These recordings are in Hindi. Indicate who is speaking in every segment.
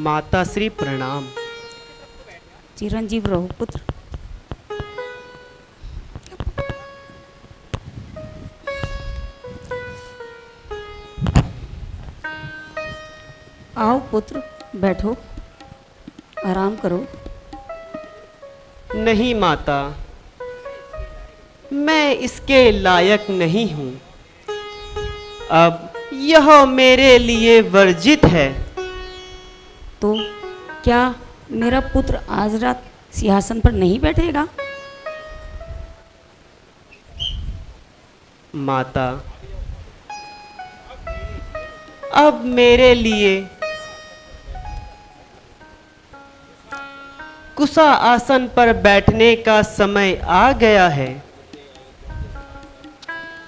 Speaker 1: माता श्री प्रणाम।
Speaker 2: चिरंजीव रहो पुत्र। आओ पुत्र, बैठो, आराम करो।
Speaker 1: नहीं माता, मैं इसके लायक नहीं हूँ। अब यह मेरे लिए वर्जित है।
Speaker 2: तो क्या मेरा पुत्र आज रात सिंहासन पर नहीं बैठेगा?
Speaker 1: माता, अब मेरे लिए कुशा आसन पर बैठने का समय आ गया है।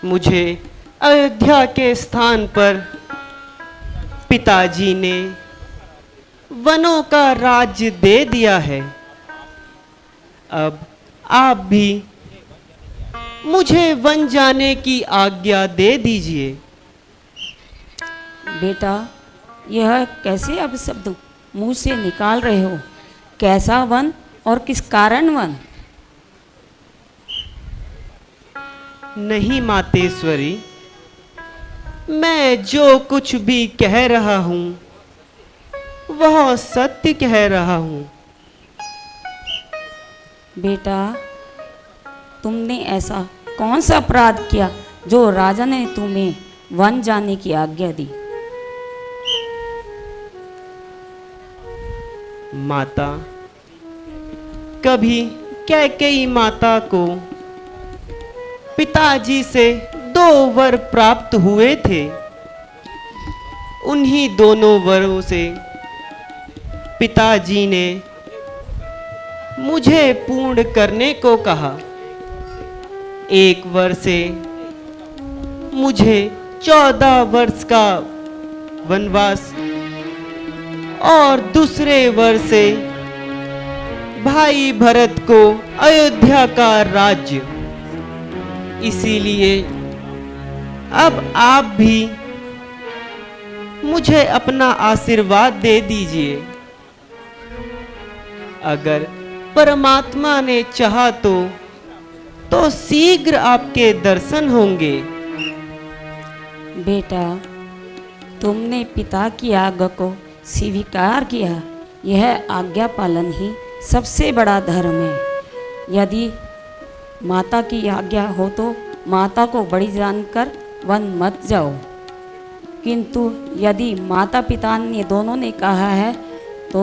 Speaker 1: मुझे अयोध्या के स्थान पर पिताजी ने वनों का राज्य दे दिया है। अब आप भी मुझे वन जाने की आज्ञा दे दीजिए।
Speaker 2: बेटा, यह कैसे अब शब्द मुंह से निकाल रहे हो? कैसा वन और किस कारण वन?
Speaker 1: नहीं मातेश्वरी, मैं जो कुछ भी कह रहा हूँ वह सत्य कह रहा हूँ।
Speaker 2: बेटा, तुमने ऐसा कौन सा अपराध किया जो राजा ने तुम्हें वन जाने की आज्ञा दी?
Speaker 1: माता, कभी कैकेयी माता को पिताजी से 2 वर प्राप्त हुए थे। उन्हीं दोनों वरों से पिताजी ने मुझे पूर्ण करने को कहा। एक वर से मुझे 14 वर्ष का वनवास और दूसरे वर से भाई भरत को अयोध्या का राज्य। इसीलिए अब आप भी मुझे अपना आशीर्वाद दे दीजिए। अगर परमात्मा ने चाहा तो शीघ्र आपके दर्शन होंगे।
Speaker 2: बेटा, तुमने पिता की आज्ञा को स्वीकार किया। यह आज्ञा पालन ही सबसे बड़ा धर्म है। यदि माता की आज्ञा हो तो माता को बड़ी जानकर वन मत जाओ, किंतु यदि माता पिता ने दोनों ने कहा है तो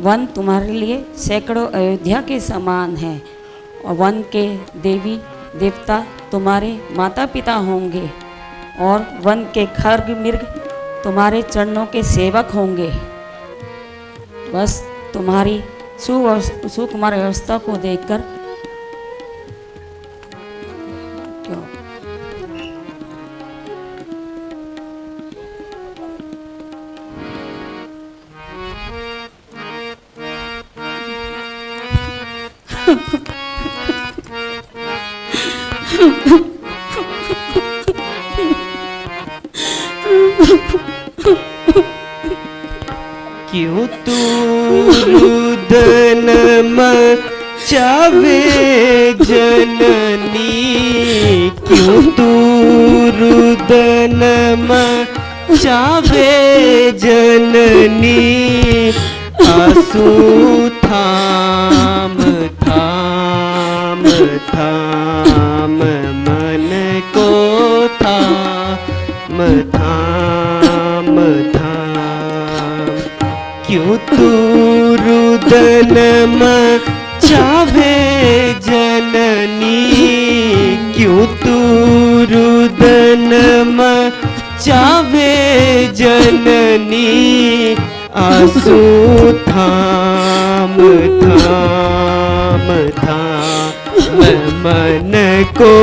Speaker 2: वन तुम्हारे लिए सैकड़ों अयोध्या के समान है और वन के देवी देवता तुम्हारे माता पिता होंगे और वन के खर्ग मृग तुम्हारे चरणों के सेवक होंगे। बस तुम्हारी सुकुमार व्यवस्था को देखकर क्यों
Speaker 1: क्यों तू रुदन मचावे जननी, क्यों तू रुदन मचावे जननी। आंसू थाम थाम थाम मन को थाम थाम थाम। क्यों तू रुदन मचावे जननी, क्यों तू रुदन मचावे जननी। आंसू थाम थाम थाम मन को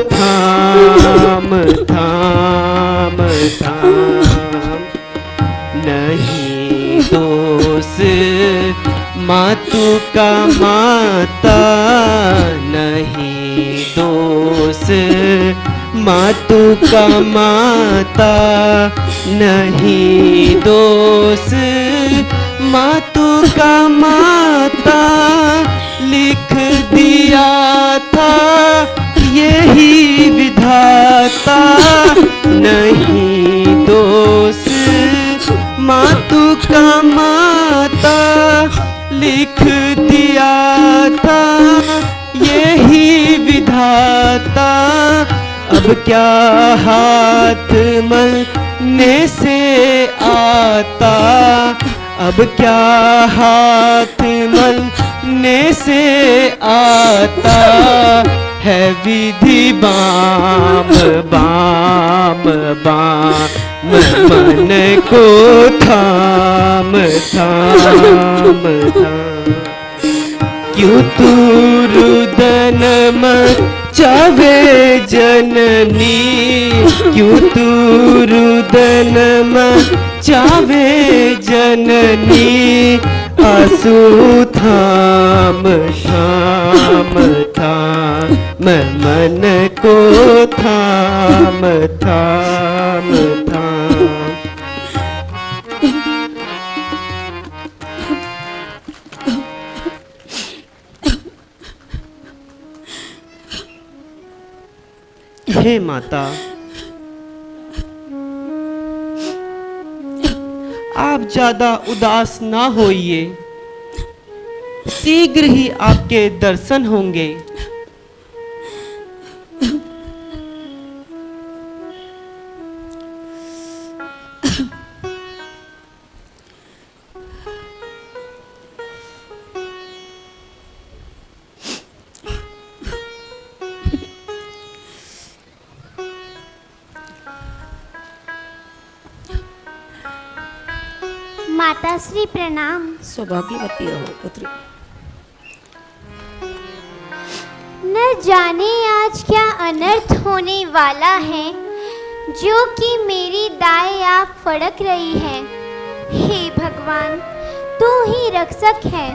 Speaker 1: थाम थाम थाम। नहीं दोष मातु का माता, नहीं दोष मातु का माता नहीं दोष, मातु का माता लिख दिया था यही विधाता, नहीं दोष मातु का माता लिख दिया था यही विधाता। अब क्या हाथ मलने से आता, अब क्या हाथ मलने से आता, है विधि बाम बाम बाम मन को थाम थाम थाम। क्यों तू रुदन मचावे जननी, क्यों तू रुदन मचावे जननी, आंसू थाम थाम थाम मन को थाम थाम थाम। हे माता, आप ज्यादा उदास ना होइए, शीघ्र ही आपके दर्शन होंगे।
Speaker 3: माता श्री प्रणाम।
Speaker 2: सौभाग्यवती रहो पुत्री।
Speaker 3: न जाने आज क्या अनर्थ होने वाला है, जो कि मेरी दाएं आँख फड़क रही है। हे भगवान, तू ही रक्षक है।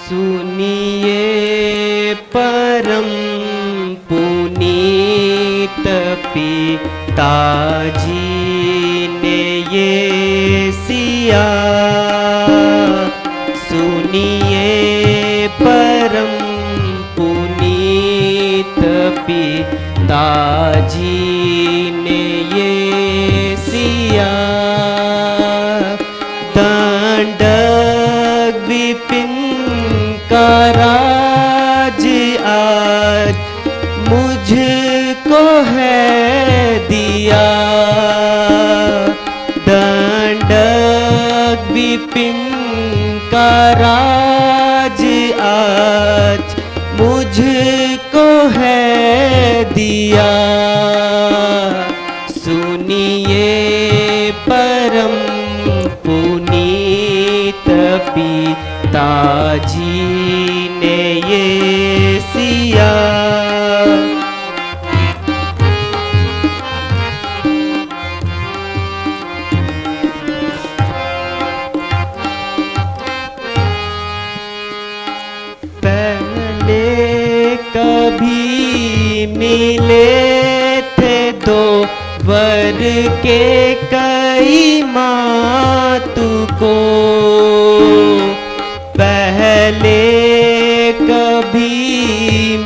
Speaker 1: सुनिए परम पुनीत सिया। सुनिए परम पुनीत पिताजी ने ये सिया। दंडक विपिन का राज आज मुझको है दिया। दंडक विपिन का राज आज मुझको है दिया। सुनिए परम पुनीत पिताजी ने ये सिया। पहले कभी मिले थे दो वर के कई मातु को। पहले कभी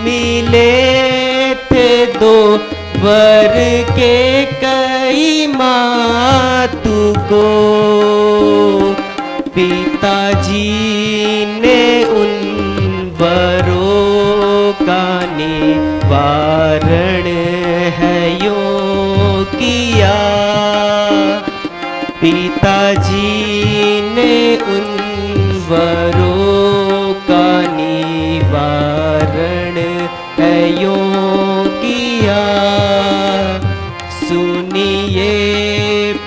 Speaker 1: मिले थे दो वर के कई मातु को। पिताजी ने उन वरों का निवारण है यूं किया। पिताजी ने उन वरों का निवारण है यूं किया। सुनिए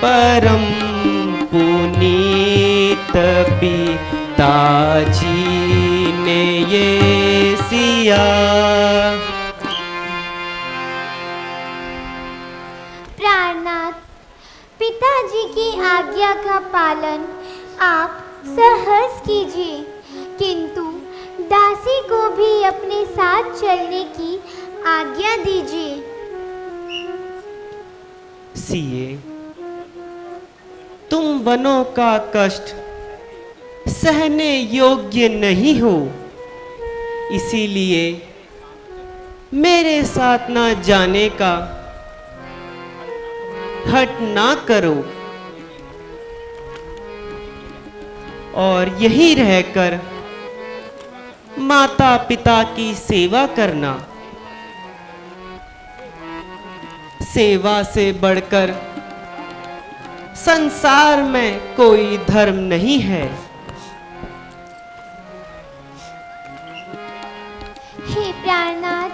Speaker 1: परम पुनीत पिताजी ने ये सिया।
Speaker 3: प्राणनाथ, पिताजी की आज्ञा का पालन आप सहर्ष कीजिए, किंतु दासी को भी अपने साथ चलने की आज्ञा दीजिए।
Speaker 1: सिए, तुम वनों का कष्ट सहने योग्य नहीं हो, इसीलिए मेरे साथ ना जाने का हट ना करो और यहीं रहकर माता पिता की सेवा करना। सेवा से बढ़कर संसार में कोई धर्म नहीं है।
Speaker 3: हे प्राणनाथ,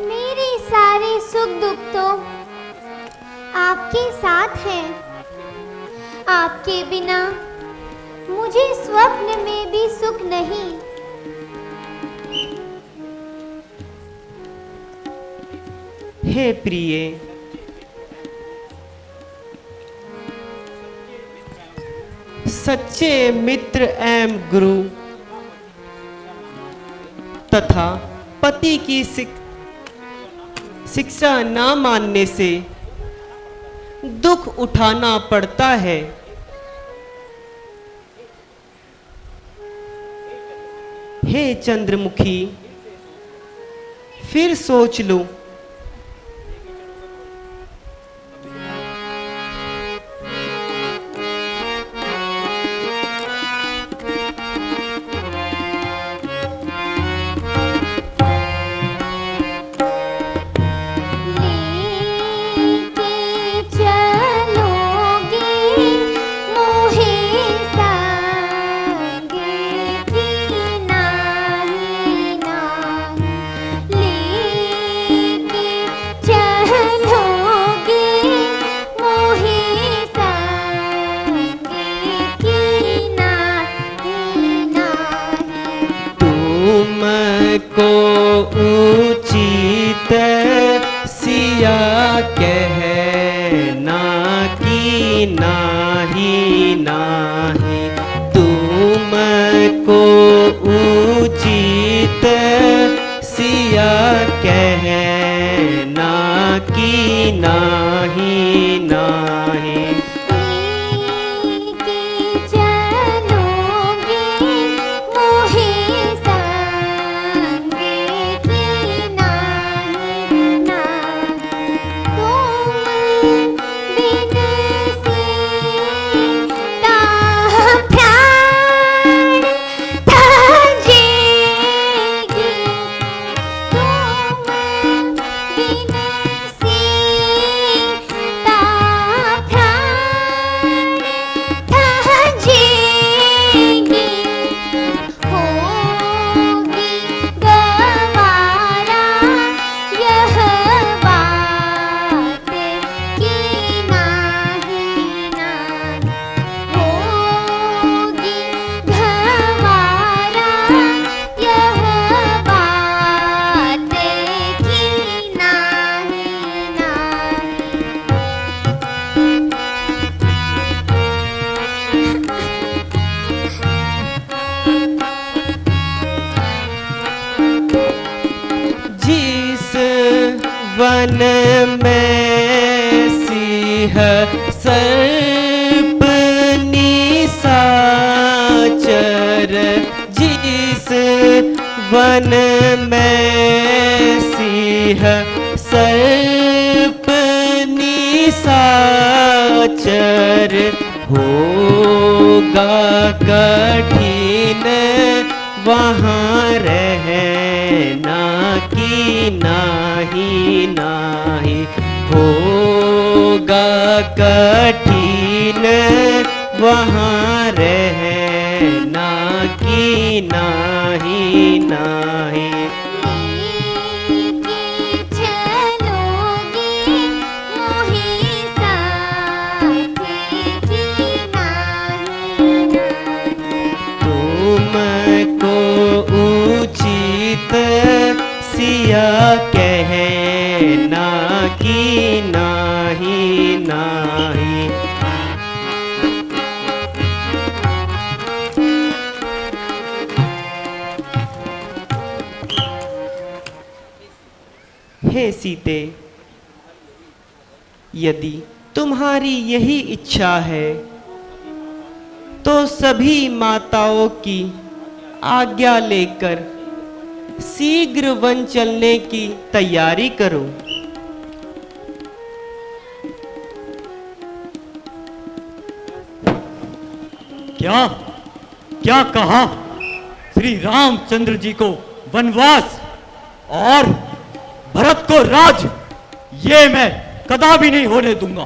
Speaker 3: मेरे सारे सुख दुख तो आपके साथ हैं। आपके बिना मुझे स्वप्न में भी सुख नहीं।
Speaker 1: हे प्रिय, सच्चे मित्र एवं गुरु तथा पति की शिक्षा ना मानने से दुख उठाना पड़ता है। हे चंद्रमुखी, फिर सोच लो। वन में सिंह सर्प निशाचर होगा कठिन वहाँ रहना की नाही नाही होगा कठिन वहाँ रहना की नाही नाही
Speaker 3: लेके चलोगे मोहे साथ की नाही
Speaker 1: तुमको उचित सिया कहना की नाही नाही हे सीते, यदि तुम्हारी यही इच्छा है तो सभी माताओं की आज्ञा लेकर शीघ्र वन चलने की तैयारी करो।
Speaker 4: क्या क्या कहा? श्री रामचंद्र जी को वनवास और भरत को राज, ये मैं कदापि नहीं होने दूंगा।